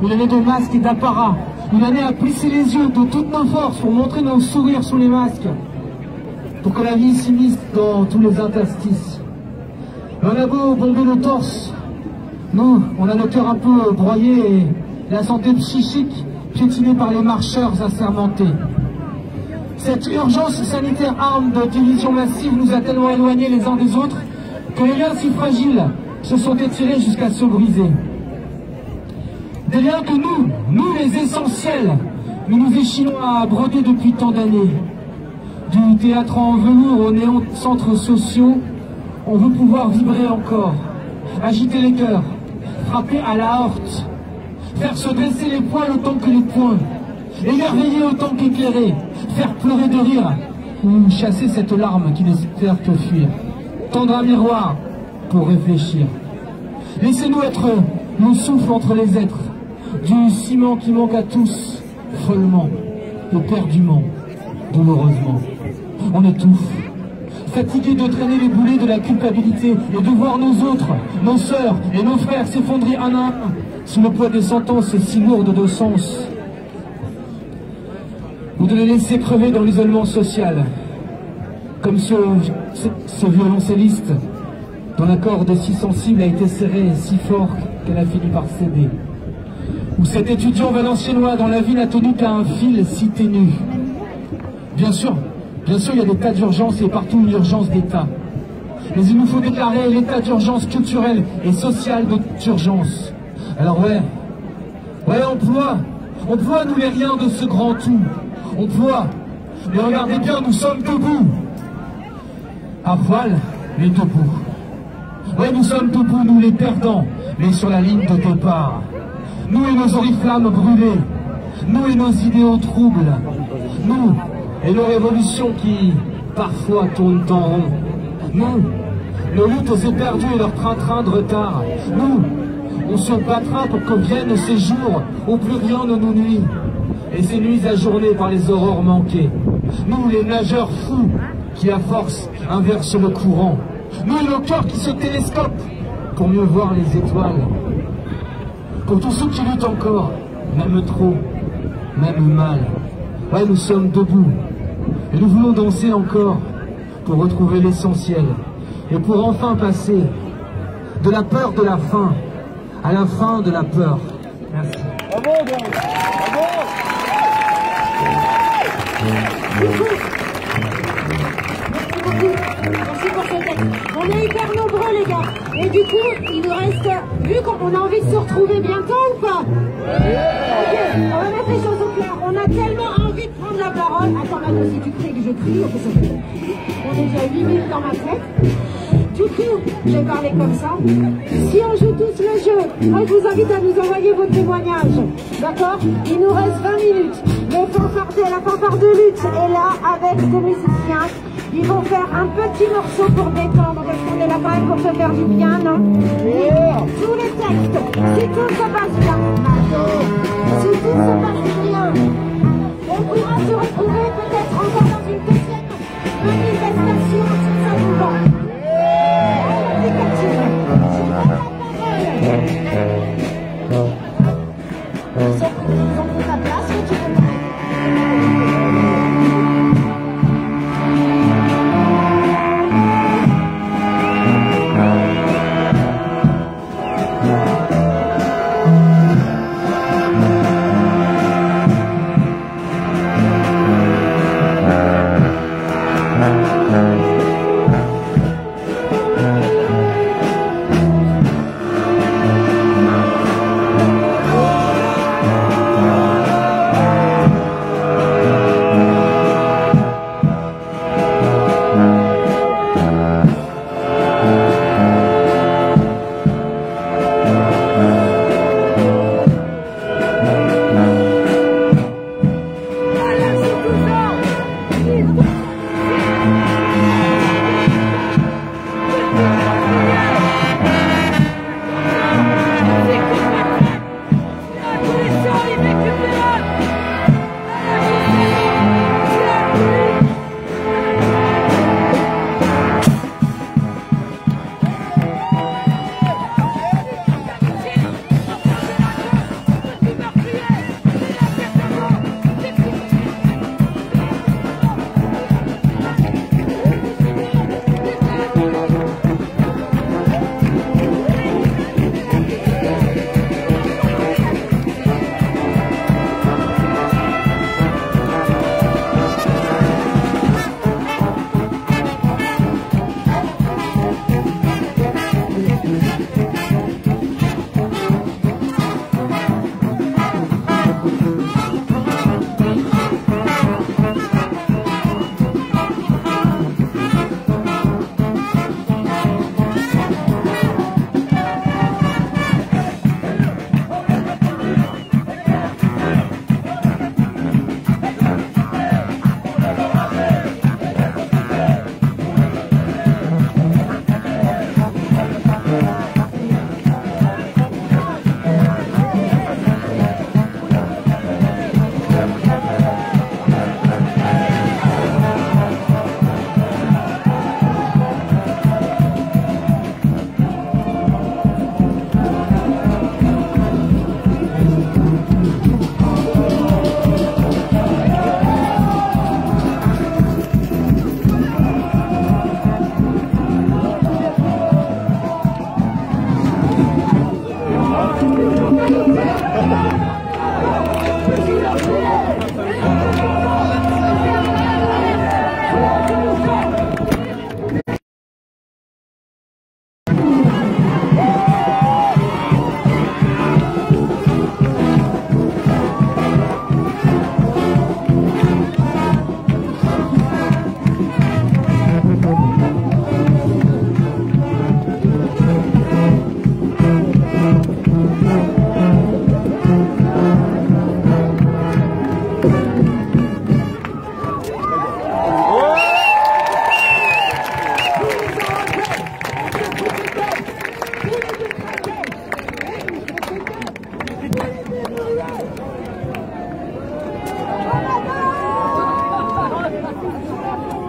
Speaker 6: une année de masques et d'apparat, une année à plisser les yeux de toutes nos forces pour montrer nos sourires sous les masques, pour que la vie s'immisce dans tous les interstices. On a beau bomber le torse, nous, on a le cœur un peu broyé et la santé psychique piétinée par les marcheurs assermentés. Cette urgence sanitaire arme de division massive nous a tellement éloignés les uns des autres que les liens si fragiles se sont étirés jusqu'à se briser. Des liens que nous les essentiels, nous échelons à broder depuis tant d'années. Du théâtre en velours aux néons centres sociaux, on veut pouvoir vibrer encore, agiter les cœurs, frapper à la horte, faire se dresser les poils autant que les poings, émerveiller autant qu'éclairer, faire pleurer de rire, ou chasser cette larme qui n'espère que fuir, tendre un miroir pour réfléchir. Laissez-nous être le souffle entre les êtres, du ciment qui manque à tous, follement, éperdument, douloureusement. On étouffe, fatigué de traîner les boulets de la culpabilité et de voir nos autres, nos sœurs et nos frères s'effondrer un à un sous le poids des sentences si lourdes de sens, ou de les laisser crever dans l'isolement social, comme ce violoncelliste dont la corde si sensible a été serrée et si fort qu'elle a fini par céder, ou cet étudiant valenciennois dont la vie n'a tenu qu'à un fil si ténu. Bien sûr, il y a des tas d'urgence et partout une urgence d'État. Mais il nous faut déclarer l'état d'urgence culturelle et sociale d'urgence. Alors emploi, nous les riens de ce grand tout. Emploi, mais regardez bien, nous sommes debout. À poil, mais debout. Ouais, nous sommes debout, nous les perdants, mais sur la ligne de départ. Nous et nos oriflammes brûlées, nous et nos idéaux troubles, nous et nos révolutions qui, parfois, tournent en rond. Nous, nos luttes aux éperdus et leur train-train de retard. Nous, on se battra pour que viennent ces jours où plus rien ne nous nuit, et ces nuits ajournées par les aurores manquées. Nous, les nageurs fous qui, à force, inversent le courant. Nous et nos cœurs qui se télescopent pour mieux voir les étoiles. Pour tous ceux qui luttent encore, même trop, même mal. Ouais, nous sommes debout. Et nous voulons danser encore pour retrouver l'essentiel. Et pour enfin passer de la peur de la faim à la fin de la peur. Merci.
Speaker 1: Bravo, bravo.
Speaker 2: Merci pour ce texte. On est hyper nombreux les gars. Et du coup, il nous reste, vu qu'on a envie de se retrouver bientôt ou pas? Ok, on va mettre les choses au clair. On a tellement envie de prendre la parole. Attends, maintenant si tu cries que je crie, on est déjà 8 minutes dans ma tête. Du coup, je vais parler comme ça. Si on joue tous le jeu, moi je vous invite à nous envoyer vos témoignages. D'accord? Il nous reste 20 minutes. La fanfare de lutte est là avec des musiciens. Ils vont faire un petit morceau pour détendre parce qu'on est là quand même pour se faire du bien, non? Tous les textes, si tout se passe bien, si tout se passe bien, on pourra se retrouver peut-être encore dans une deuxième manifestation si ça vous va. Ils ont pris ta place, mais tu veux pas.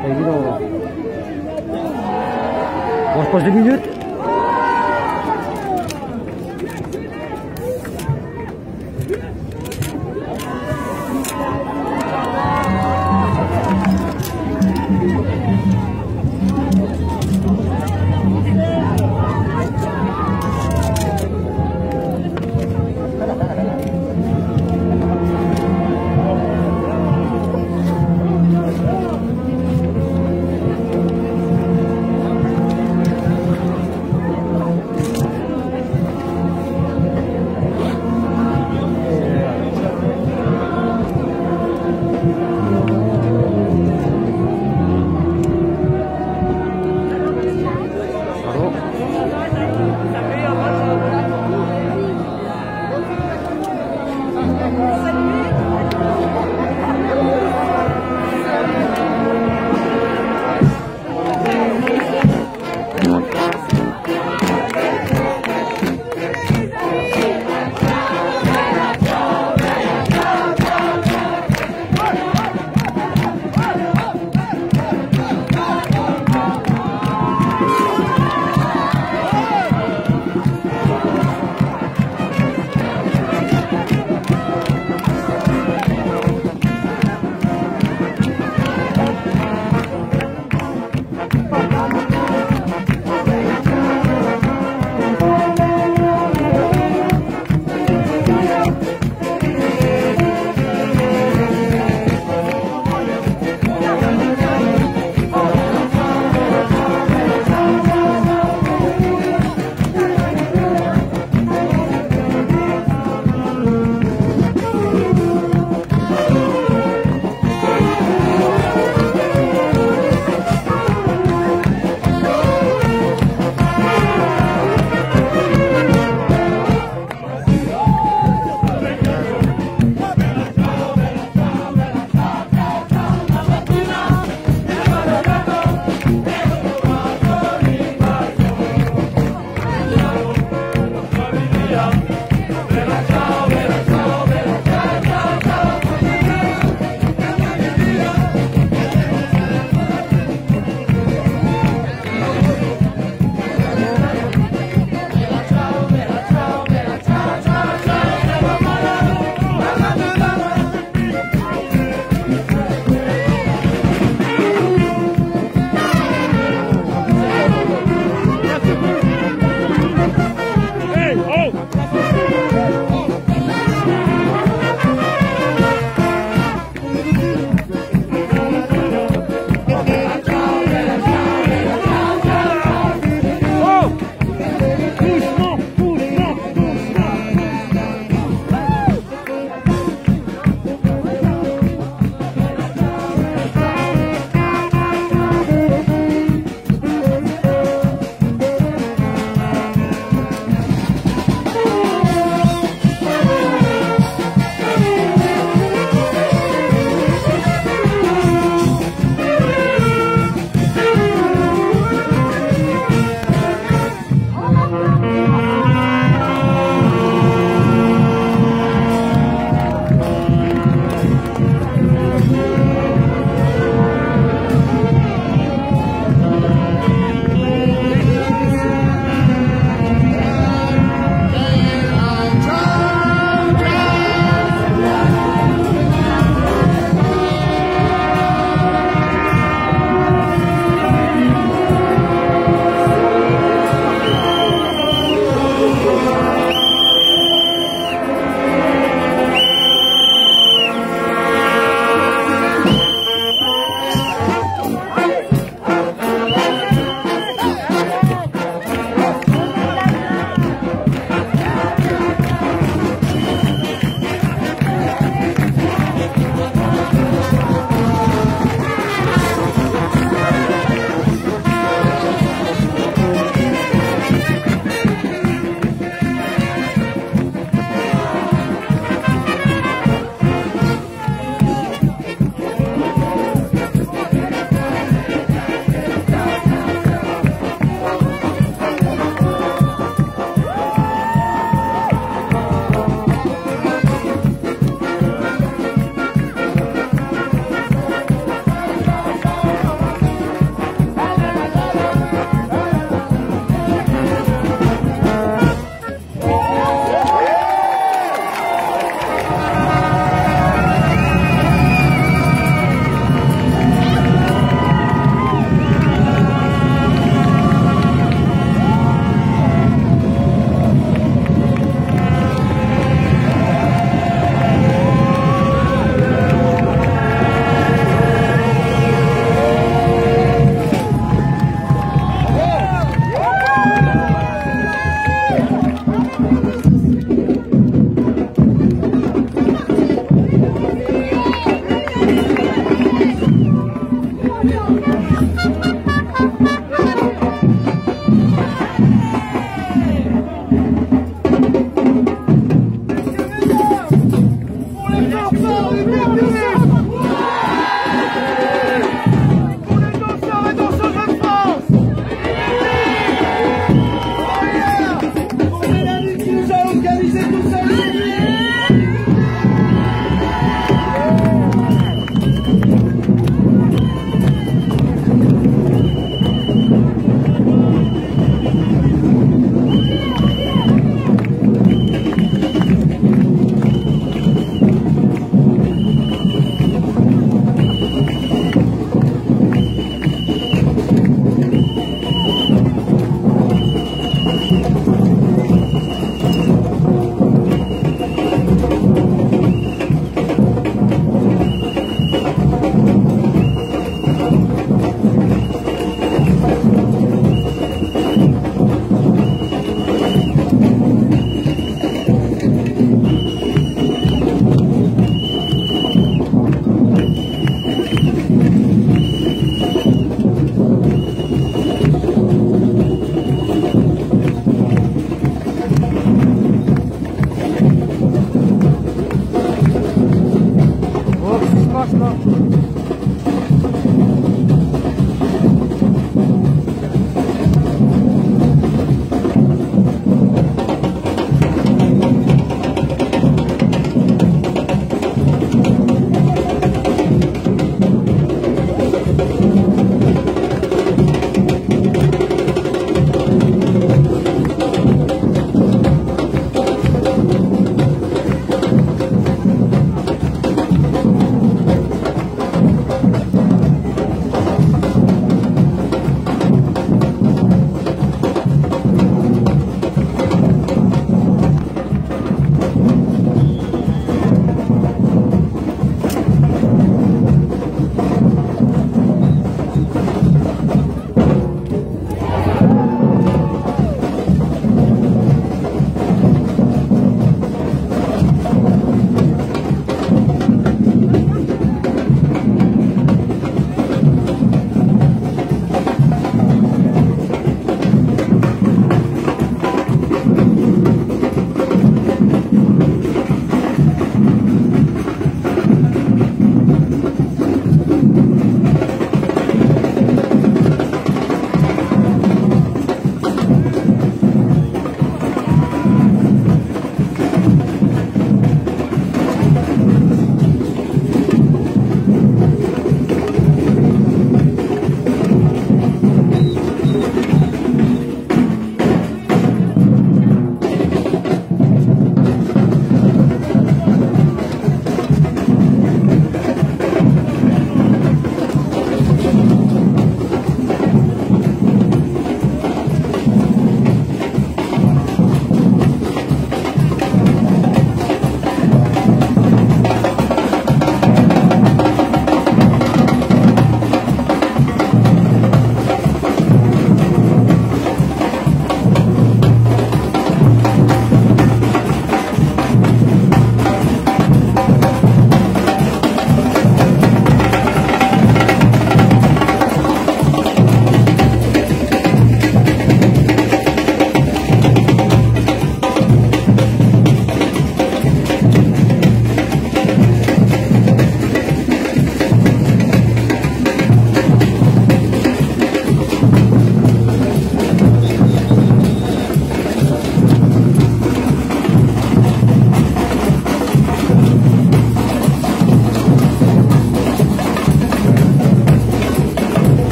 Speaker 1: pas évident. Là. Bon, je passe 2 minutes.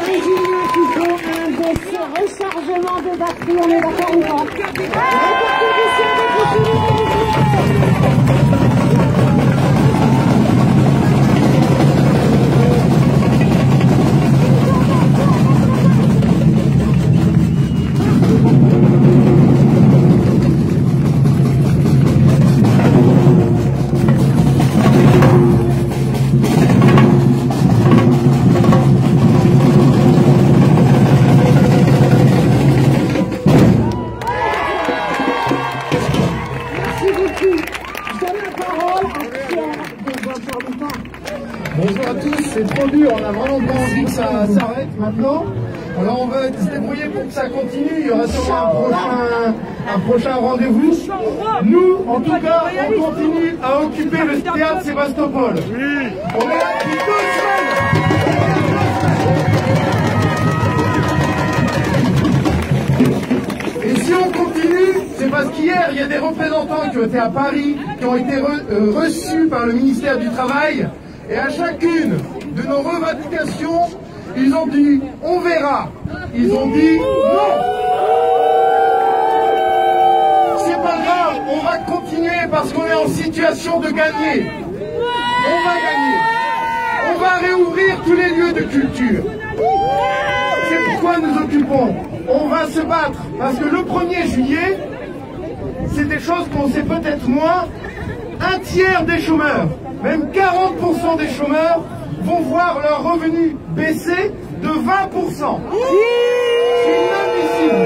Speaker 2: brésilien qui faut un rechargement de batterie, on est d'accord ou pas?
Speaker 6: Bonjour à tous, c'est trop dur, on a vraiment pas envie que ça s'arrête maintenant. Alors on va se débrouiller pour que ça continue, il y aura sûrement un prochain rendez-vous. Nous, en tout cas, on continue à occuper le théâtre Sébastopol. On est là depuis 2 semaines. Et si on continue, c'est parce qu'hier, il y a des représentants qui ont été à Paris, qui ont été reçus par le ministère du Travail. Et à chacune de nos revendications, ils ont dit « on verra ». Ils ont dit « non ». C'est pas grave, on va continuer parce qu'on est en situation de gagner. On va gagner. On va réouvrir tous les lieux de culture. C'est pourquoi nous occupons. On va se battre parce que le 1er juillet, c'est des choses qu'on sait peut-être moins, 1/3 des chômeurs, même 40% des chômeurs vont voir leurs revenus baisser de 20%. C'est inadmissible.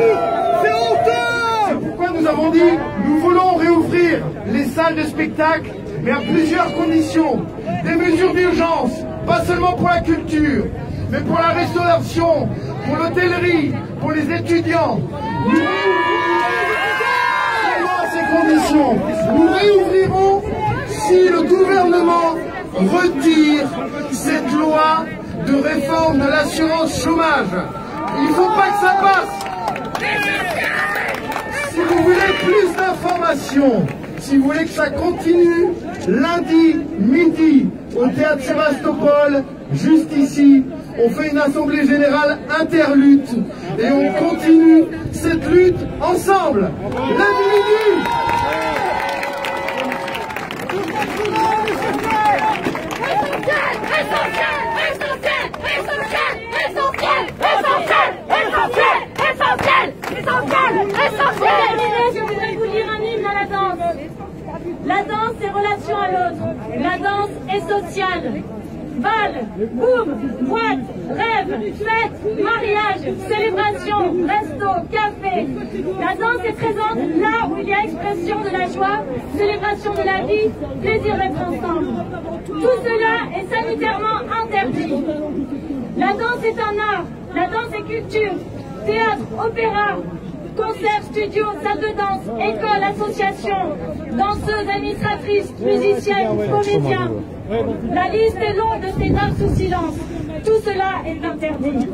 Speaker 6: C'est honteux. C'est pourquoi nous avons dit, nous voulons réouvrir les salles de spectacle, mais à plusieurs conditions. Des mesures d'urgence, pas seulement pour la culture, mais pour la restauration, pour l'hôtellerie, pour les étudiants. Nous réouvrirons à ces conditions. Nous réouvrirons si le gouvernement retire cette loi de réforme de l'assurance chômage. Il ne faut pas que ça passe. Si vous voulez plus d'informations, si vous voulez que ça continue, lundi midi au théâtre Sébastopol, juste ici, on fait une assemblée générale interlutte et on continue cette lutte ensemble. Lundi midi.
Speaker 3: Je voudrais vous lire un hymne à la danse. La danse, c'est relation à l'autre. La danse est sociale. Bal, boum, boîte, rêve, fête, mariage, célébration, resto, café. La danse est présente là où il y a expression de la joie, célébration de la vie, plaisir d'être ensemble. Tout cela est sanitairement interdit. La danse est un art, la danse est culture, théâtre, opéra, concert, studio, salle de danse, école, association, danseuses, administratrices, musiciennes, comédiens. La liste est longue de ces arts sous silence. Tout cela est interdit.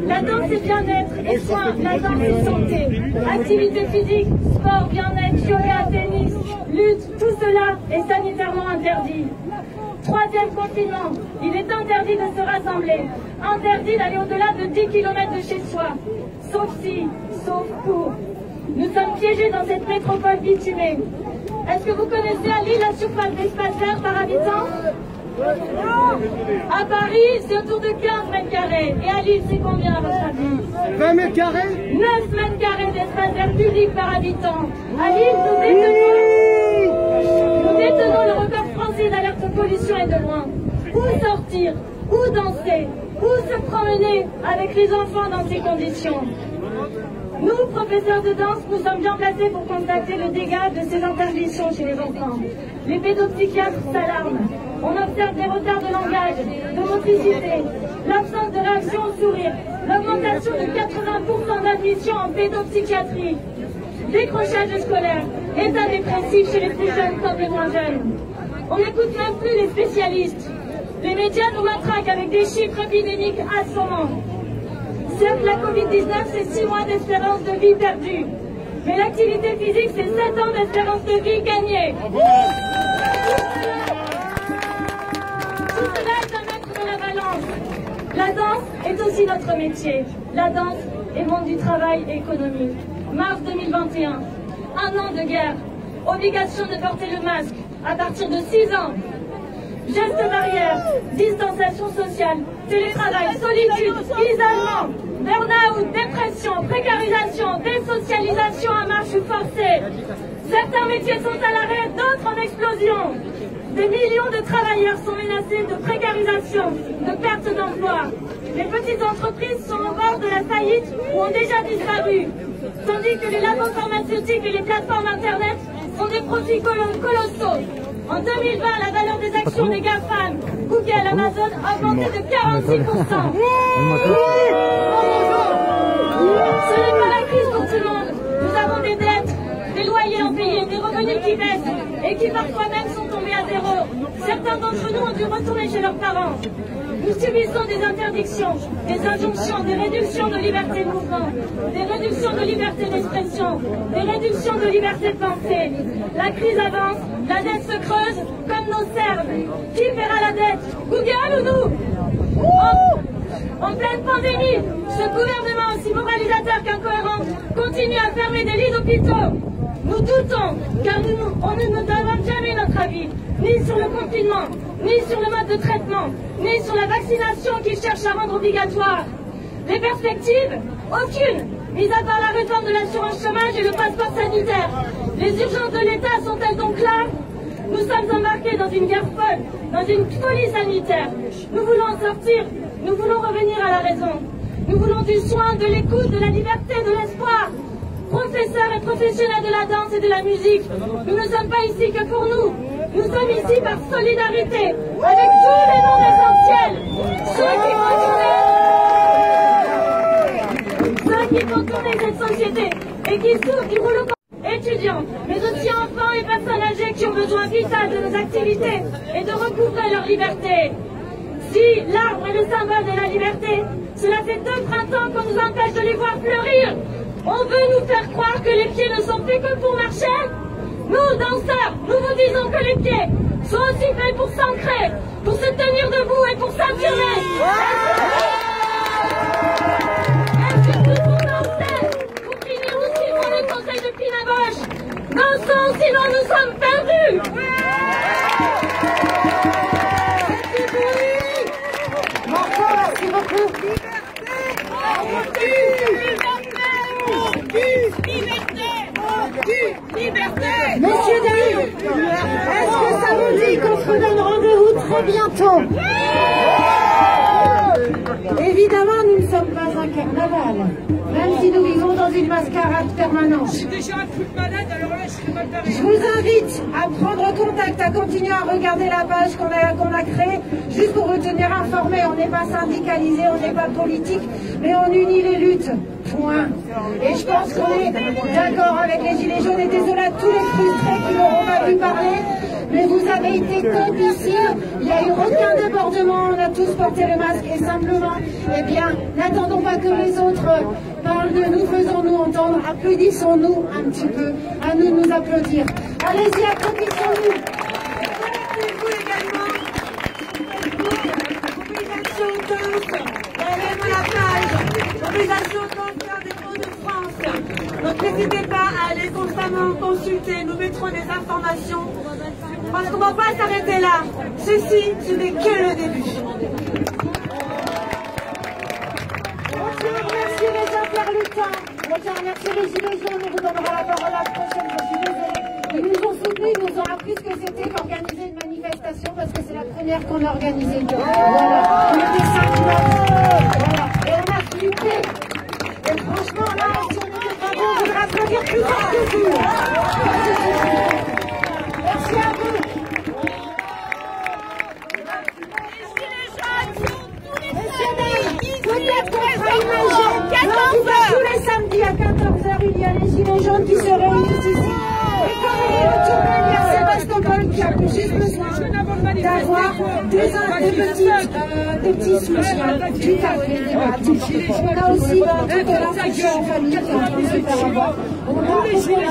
Speaker 3: La danse est bien-être et soin, la danse est santé. Activité physique, sport, bien-être, yoga, tennis, lutte, tout cela est sanitairement interdit. 3e confinement, il est interdit de se rassembler, interdit d'aller au-delà de 10 km de chez soi, sauf si, sauf pour. Nous sommes piégés dans cette métropole bitumée. Est-ce que vous connaissez à Lille la surface d'espace vert par habitant? À Paris, c'est autour de 15 mètres carrés. Et à Lille, c'est combien à votre avis?
Speaker 1: 20 mètres carrés?
Speaker 3: 9 mètres carrés d'espace vert public par habitant. À Lille, nous détenons le record français d'alerte pollution et de loin. Où sortir? Où danser? Où se promener avec les enfants dans ces conditions? Nous, professeurs de danse, nous sommes bien placés pour constater le dégât de ces interdictions chez les enfants. Les pédopsychiatres s'alarment. On observe des retards de langage, de motricité, l'absence de réaction au sourire, l'augmentation de 80% d'admission en pédopsychiatrie, décrochage scolaire, état dépressif chez les plus jeunes comme les moins jeunes. On n'écoute même plus les spécialistes. Les médias nous matraquent avec des chiffres épidémiques assommants. Certes, la Covid-19, c'est 6 mois d'espérance de vie perdue. Mais l'activité physique, c'est 7 ans d'espérance de vie gagnée. Tout cela est à mettre dans la balance. La danse est aussi notre métier. La danse est monde du travail et économie. Mars 2021, un an de guerre. Obligation de porter le masque à partir de 6 ans. Gestes barrières, distanciation sociale, télétravail, solitude, isolement, burn-out, dépression, précarisation, désocialisation à marche forcée. Certains métiers sont à l'arrêt, d'autres en explosion. Des millions de travailleurs sont menacés de précarisation, de perte d'emploi. Les petites entreprises sont au bord de la faillite ou ont déjà disparu, tandis que les labos pharmaceutiques et les plateformes Internet font des profits colossaux. En 2020, la valeur des actions des GAFAM, Google, Amazon a augmenté de 46%. Ce n'est pas la crise pour tout le monde. Nous avons des dettes, des loyers impayés, des revenus qui baissent et qui parfois même sont tombés à zéro. Certains d'entre nous ont dû retourner chez leurs parents. Nous subissons des interdictions, des injonctions, des réductions de liberté de mouvement, des réductions de liberté d'expression, des réductions de liberté de pensée. La crise avance, la dette se creuse comme nos cerves. Qui paiera la dette? Google ou nous? En pleine pandémie, ce gouvernement aussi moralisateur qu'incohérent continue à fermer des lits d'hôpitaux. Nous doutons, car on ne nous donnera jamais notre avis, ni sur le confinement, ni sur le mode de traitement, ni sur la vaccination qu'ils cherchent à rendre obligatoire. Les perspectives? Aucune, mis à part la réforme de l'assurance chômage et le passeport sanitaire. Les urgences de l'État sont-elles donc là? Nous sommes embarqués dans une guerre folle, dans une folie sanitaire. Nous voulons en sortir, nous voulons revenir à la raison. Nous voulons du soin, de l'écoute, de la liberté, de l'espoir. Professeurs et professionnels de la danse et de la musique, nous ne sommes pas ici que pour nous. Nous sommes ici par solidarité avec tous les non essentiels. Ceux qui font tourner cette société et qui souffrent du rouleau étudiants, mais aussi enfants et personnes âgées qui ont besoin vital de nos activités et de recouvrer leur liberté. Si l'arbre est le symbole de la liberté, cela fait 2 printemps qu'on nous empêche de les voir fleurir. On veut nous faire croire que les pieds ne sont faits que pour marcher. Nous, danseurs, nous vous disons que les pieds sont aussi faits pour s'ancrer, pour se tenir debout et pour s'affirmer. Est-ce que nous pour danser? Pour finir, nous suivrons les conseils de Pina Bausch. Dansons, sinon nous sommes perdus.
Speaker 2: Merci beaucoup. Messieurs, dames, est-ce que ça vous dit qu'on se donne rendez-vous très bientôt? Évidemment, nous ne sommes pas un carnaval, même si nous vivons dans une mascarade permanente.
Speaker 5: Je suis déjà un peu malade, alors là, je suis mal barré.
Speaker 2: Je vous invite à prendre contact, à continuer à regarder la page qu'on a créée, juste pour vous tenir informés. On n'est pas syndicalisé, on n'est pas politique, mais on unit les luttes. Point. Et je pense qu'on est d'accord avec les Gilets jaunes et désolé à tous les frustrés qui n'auront pas pu parler. Mais vous avez été topicides, il n'y a eu aucun débordement, on a tous porté le masque et simplement, eh bien, n'attendons pas que les autres parlent de nous, faisons-nous entendre, applaudissons-nous un petit peu, à nous de nous applaudir. Allez-y, applaudissons-nous.
Speaker 5: Connectez-vous également. Mobilisation danse. Regardez la page. Mobilisation danse des Hauts-de-France. Donc n'hésitez pas à aller constamment consulter. Nous mettrons des informations. Parce qu'on ne va pas s'arrêter là. Ceci, ce n'est que le début.
Speaker 2: Je remercie les interlutins. Je remercie les Gilets jaunes. On vous donnera la parole la prochaine fois. Je suis désolée. Ils nous ont soutenus, ils nous ont appris ce que c'était qu'organiser une manifestation parce que c'est la première qu'on a organisée. Voilà. On était 5 mois. Voilà. Et on a flippé. Et franchement, là, si on était pas bon, on voudrait applaudir plus fort que vous. Merci à vous. Peut-être qu'on fera imaginer. Tous les samedis à 14h, il y a les Gilets jaunes qui se réunissent ici. Et quand on est retourné, il y a Sébastopol qui a juste besoin d'avoir des petits soutiens, tout à fait, des matchs. On a aussi toute l'instruction en famille qui est en train de se faire avoir. On a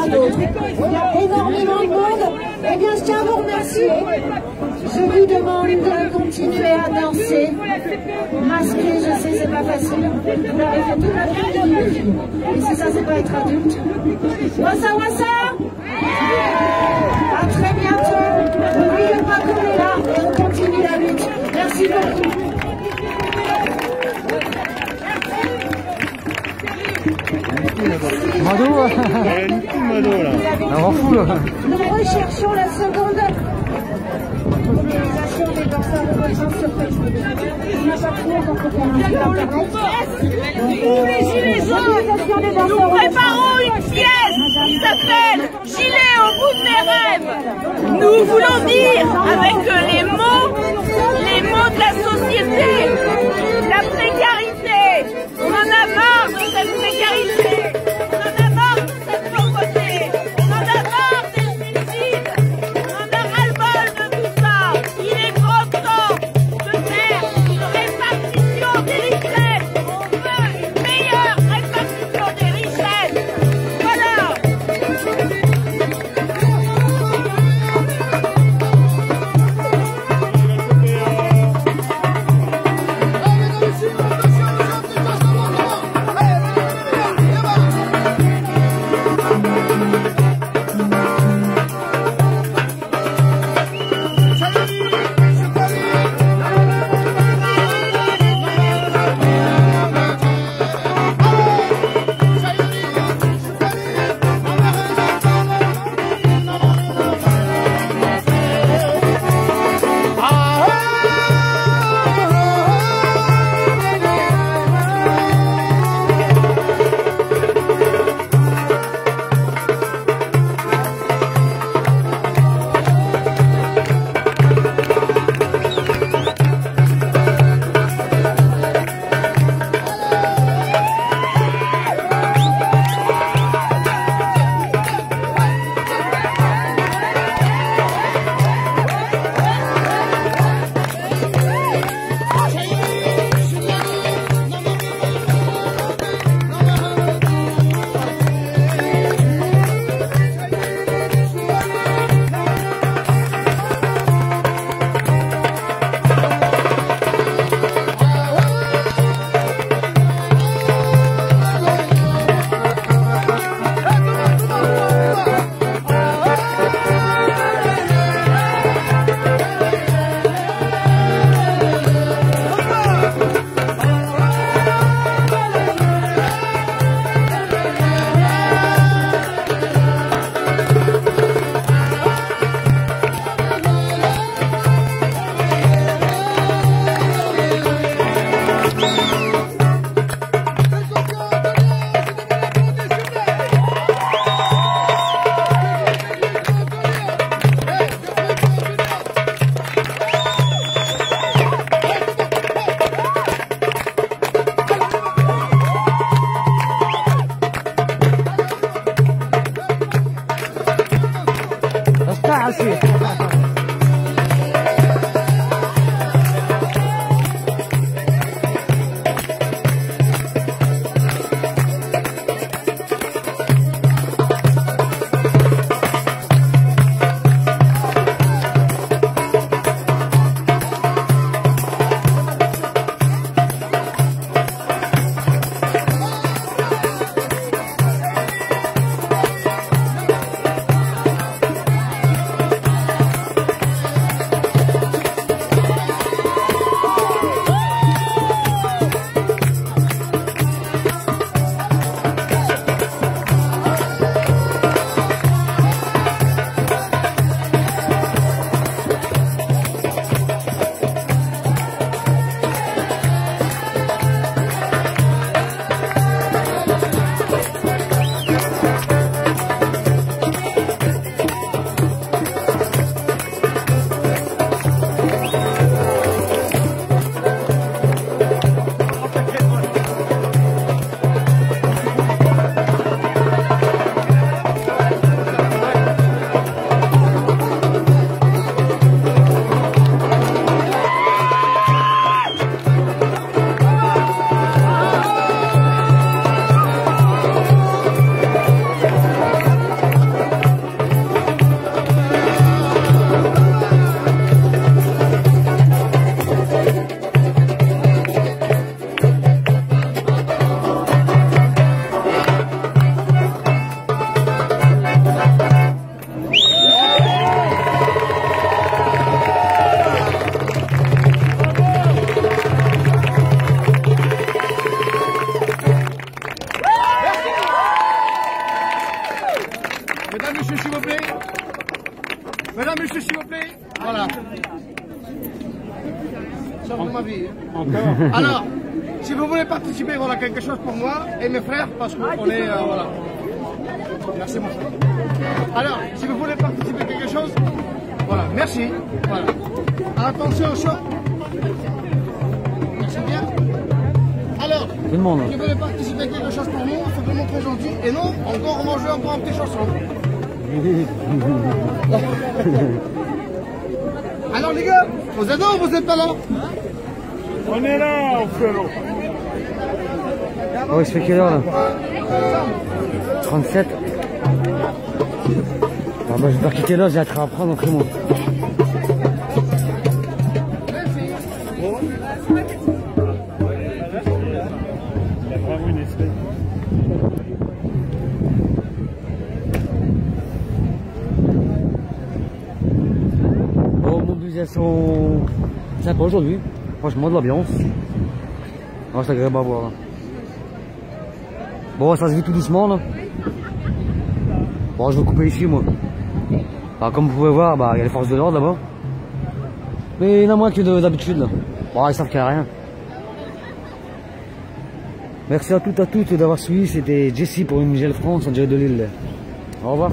Speaker 2: d'autres. Il y a énormément de monde. Eh bien, je tiens à vous remercier. Je vous demande de continuer à danser. Masqué, je sais, c'est pas facile. Vous l'avez fait toute l'après-midi. Et si ça, c'est pas être adulte. Wassa wassa! À très bientôt. N'oubliez pas qu'on est là et on continue la lutte. Merci beaucoup.
Speaker 1: Mado,
Speaker 2: Nous recherchons la seconde mobilisation des danseurs de vacances sur Facebook. On n'a pas trouvé, donc on peut faire un site internet.
Speaker 5: Nous, les Gilets jaunes, nous préparons une pièce qui s'appelle Gilets au bout de mes rêves. Nous voulons dire avec les mots de la société, la précarité. On en a marre de cette précarité. On en a marre de cette pauvreté. On en a marre des suicides. On en a ras-le-bol de tout ça. Il est grand temps de faire une répartition des richesses. On veut une meilleure répartition des richesses. Voilà.
Speaker 6: Allez,
Speaker 7: Alors, si vous voulez participer, voilà quelque chose pour moi et mes frères, parce qu'on est... voilà. Merci mon frère. Alors, si vous voulez participer à quelque chose, voilà, merci. Voilà. Attention au choc. Merci bien. Alors,
Speaker 1: Tout le monde.
Speaker 7: si vous voulez participer à quelque chose pour nous, c'est vraiment très gentil. Et non, encore on va jouer encore un petit chanson. Alors les gars, vous êtes là ou vous êtes pas là?
Speaker 8: On est là, on fait l'eau.
Speaker 1: Oh, il se fait quelle heure là? 37. Ah bah, je vais quitter là, j'ai un train à prendre, donc c'est moi.
Speaker 8: Il y a vraiment une espèce.
Speaker 1: Bon, mobilisation sympa aujourd'hui. Franchement, de l'ambiance. Oh, c'est agréable à voir. Là. Bon, ça se vit tout doucement là. Bon, je vais couper ici moi. Alors, comme vous pouvez voir, bah, il y a les forces de l'ordre là-bas. Mais il y en a moins que d'habitude là. Bon, ils savent qu'il n'y a rien. Merci à toutes d'avoir suivi. C'était Jessie pour une Migel France en direct de Lille. Au revoir.